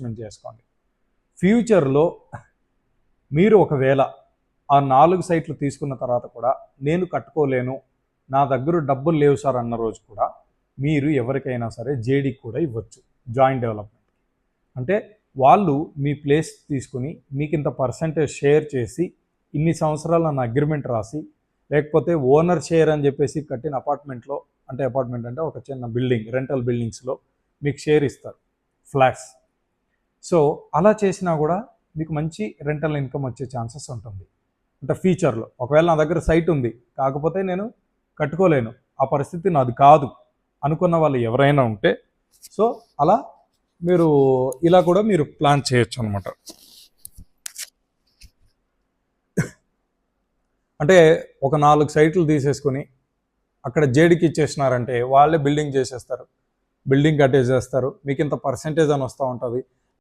Investment చేసుకోండి. ఫ్యూచర్లో మీరు ఒకవేళ ఆ 4 సైట్లు తీసుకున్న తర్వాత కూడా నేను కట్టుకోలేను, నా దగ్గర డబ్బులు లేవు సార్ అన్న రోజు కూడా మీరు ఎవరికైనా సరే జేడీకి కూడా ఇవ్వచ్చు, జాయింట్ డెవలప్మెంట్. అంటే వాళ్ళు మీ ప్లేస్ తీసుకుని మీకు ఇంత పర్సంటేజ్ షేర్ చేసి ఇన్ని సంవత్సరాలు నన్ను అగ్రిమెంట్ రాసి, లేకపోతే ఓనర్ షేర్ అని చెప్పేసి కట్టిన అపార్ట్మెంట్లో, అంటే అపార్ట్మెంట్ అంటే ఒక చిన్న బిల్డింగ్, రెంటల్ బిల్డింగ్స్లో మీకు షేర్ ఇస్తారు, ఫ్లాట్స్. సో అలా చేసినా కూడా మీకు మంచి రెంటల్ ఇన్కమ్ వచ్చే ఛాన్సెస్ ఉంటుంది. అంటే ఫ్యూచర్లో ఒకవేళ నా దగ్గర సైట్ ఉంది కాకపోతే నేను కట్టుకోలేను, ఆ పరిస్థితి నాది కాదు అనుకున్న వాళ్ళు ఎవరైనా ఉంటే, సో అలా మీరు ఇలా కూడా మీరు ప్లాన్ చేయొచ్చు అనమాట. అంటే ఒక 4 సైట్లు తీసేసుకొని అక్కడ జేడీకి ఇచ్చేసినారంటే వాళ్ళే బిల్డింగ్ చేసేస్తారు, బిల్డింగ్ కట్టేసేస్తారు, మీకు ఇంత పర్సెంటేజ్ అని వస్తూ ఉంటుంది.